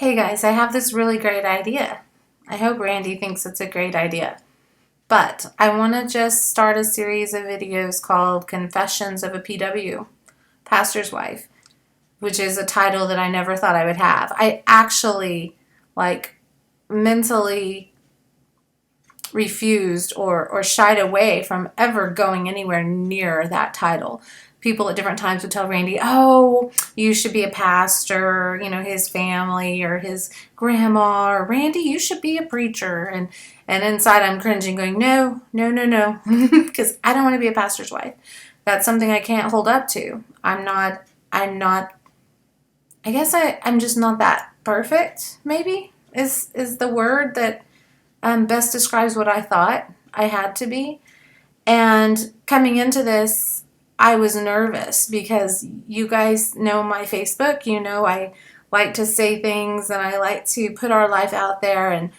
Hey guys, I have this really great idea. I hope Randy thinks it's a great idea. But I want to just start a series of videos called Confessions of a PW, Pastor's Wife, which is a title that I never thought I would have. I actually, mentally refused or shied away from ever going anywhere near that title. People at different times would tell Randy, oh, you should be a pastor, his family or his grandma, or Randy, you should be a preacher. And inside I'm cringing going, no, no, no, no, because I don't want to be a pastor's wife. That's something I can't hold up to. I guess I'm just not that perfect, maybe, is the word that best describes what I thought I had to be. And coming into this, I was nervous because you guys know my Facebook. I like to say things and I like to put our life out there.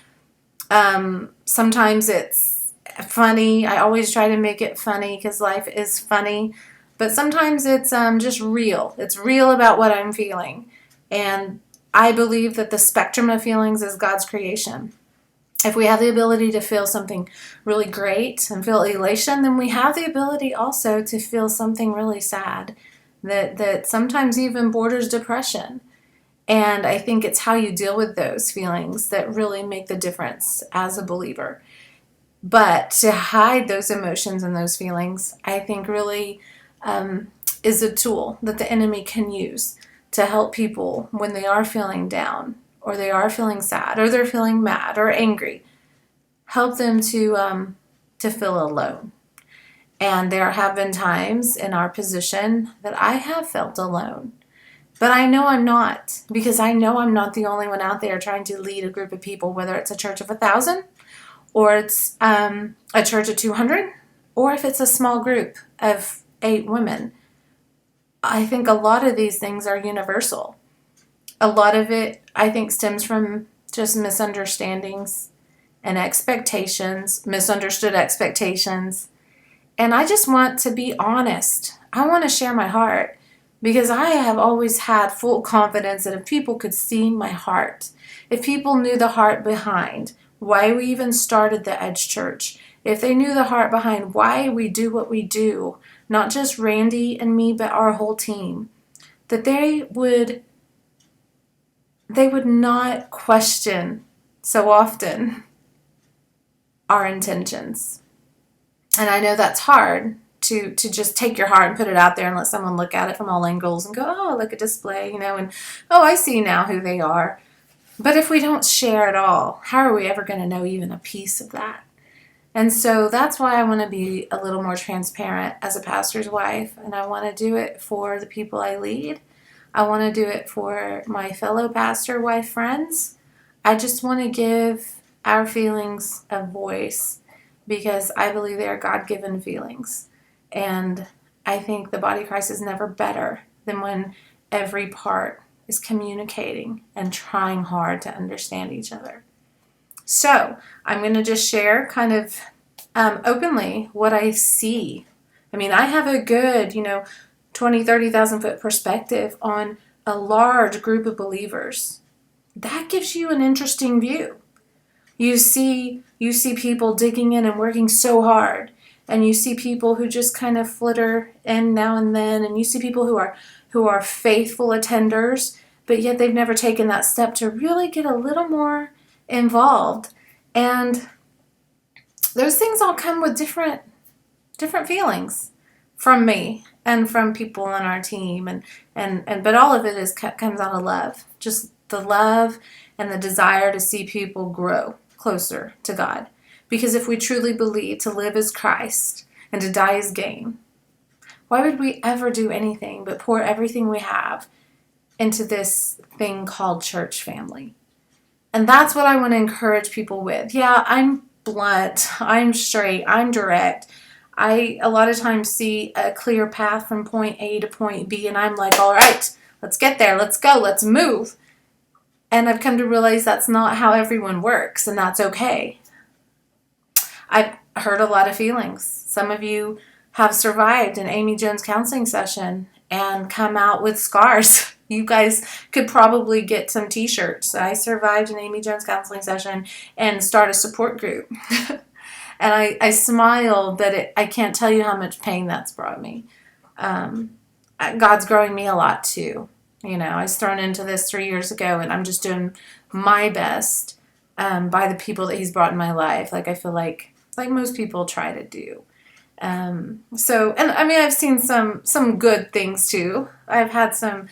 And sometimes it's funny. I always try to make it funny because life is funny. But sometimes it's just real. It's real about what I'm feeling. And I believe that the spectrum of feelings is God's creation. If we have the ability to feel something really great and feel elation, then we have the ability also to feel something really sad that sometimes even borders depression. And I think it's how you deal with those feelings that really make the difference as a believer. But to hide those emotions and those feelings, I think really is a tool that the enemy can use to help people when they are feeling down, or they are feeling sad, or they're feeling mad or angry. Help them to feel alone. And there have been times in our position that I have felt alone. But I know I'm not, because I know I'm not the only one out there trying to lead a group of people, whether it's a church of 1,000, or it's a church of 200, or if it's a small group of 8 women. I think a lot of these things are universal. A lot of it, I think, stems from just misunderstandings and expectations, misunderstood expectations. And I just want to be honest. I want to share my heart because I have always had full confidence that if people could see my heart, if people knew the heart behind why we even started the Edge Church, if they knew the heart behind why we do what we do, not just Randy and me, but our whole team, that they would not question so often our intentions. And I know that's hard to just take your heart and put it out there and let someone look at it from all angles and go, oh, look at display, and oh, I see now who they are. But if we don't share at all, how are we ever going to know even a piece of that? And so that's why I want to be a little more transparent as a pastor's wife, and I want to do it for the people I lead. I want to do it for my fellow pastor wife friends. I just want to give our feelings a voice because I believe they are God-given feelings. And I think the body of Christ is never better than when every part is communicating and trying hard to understand each other. So I'm going to just share kind of openly what I see. I mean, I have a good, 20, 30,000 foot perspective on a large group of believers. That gives you an interesting view. You see people digging in and working so hard, and you see people who just kind of flitter in now and then, and you see people who are faithful attenders, but yet they've never taken that step to really get a little more involved. And those things all come with different feelings from me and from people on our team, and but all of it comes out of love, just the love and the desire to see people grow closer to God. Because if we truly believe to live as Christ and to die as gain, why would we ever do anything but pour everything we have into this thing called church family? And that's what I want to encourage people with. Yeah, I'm blunt, I'm straight, I'm direct. I a lot of times see a clear path from point A to point B, and I'm like, all right, let's get there, let's go, let's move. And I've come to realize that's not how everyone works, and that's okay. I've heard a lot of feelings. Some of you have survived an Amy Jones counseling session and come out with scars. You guys could probably get some t-shirts. I survived an Amy Jones counseling session and start a support group. And I smile, but I can't tell you how much pain that's brought me. God's growing me a lot too. You know, I was thrown into this 3 years ago, and I'm just doing my best by the people that He's brought in my life. Like I feel like most people try to do. So, and I mean, I've seen some good things too. I've had some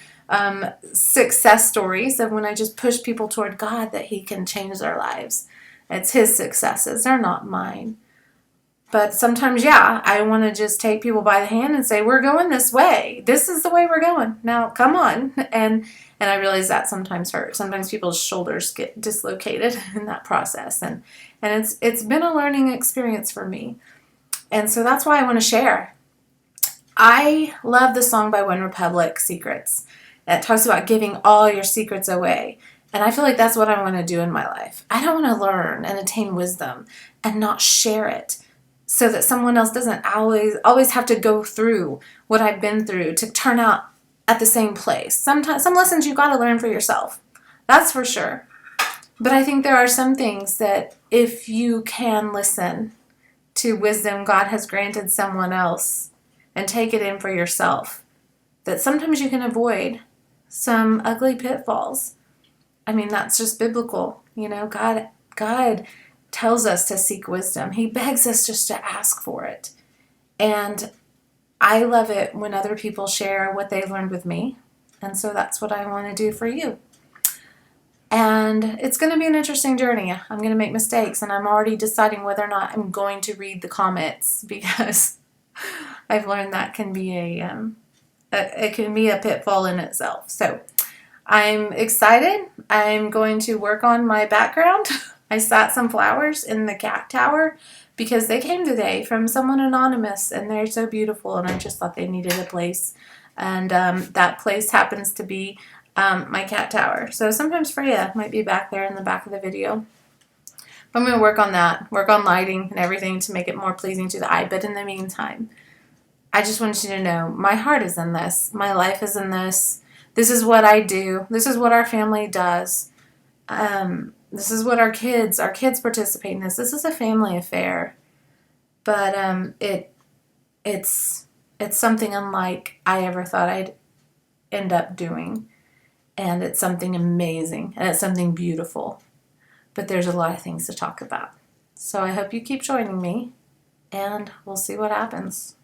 success stories of when I just push people toward God, that He can change their lives. It's His successes; they're not mine. But sometimes, yeah, I want to just take people by the hand and say, we're going this way. This is the way we're going. Now, come on. And I realize that sometimes hurts. Sometimes people's shoulders get dislocated in that process. And it's been a learning experience for me. And so that's why I want to share. I love the song by One Republic, Secrets. It talks about giving all your secrets away. And I feel like that's what I want to do in my life. I don't want to learn and attain wisdom and not share it, so that someone else doesn't always have to go through what I've been through to turn out at the same place. Sometimes some lessons you've got to learn for yourself. That's for sure. But I think there are some things that if you can listen to wisdom God has granted someone else and take it in for yourself, that sometimes you can avoid some ugly pitfalls. I mean, that's just biblical. You know, God tells us to seek wisdom. He begs us just to ask for it. And I love it when other people share what they've learned with me. And so that's what I want to do for you. And it's going to be an interesting journey. I'm going to make mistakes, and I'm already deciding whether or not I'm going to read the comments, because I've learned that can be it can be a pitfall in itself. So I'm excited. I'm going to work on my background. I sat some flowers in the cat tower because they came today from someone anonymous, and they're so beautiful, and I just thought they needed a place. And that place happens to be my cat tower. So sometimes Freya might be back there in the back of the video. I'm going to work on that, work on lighting and everything to make it more pleasing to the eye. But in the meantime, I just want you to know my heart is in this. My life is in this. This is what I do. This is what our family does. This is what our kids participate in this. This is a family affair. But it's something unlike I ever thought I'd end up doing. And it's something amazing. And it's something beautiful. But there's a lot of things to talk about. So I hope you keep joining me. And we'll see what happens.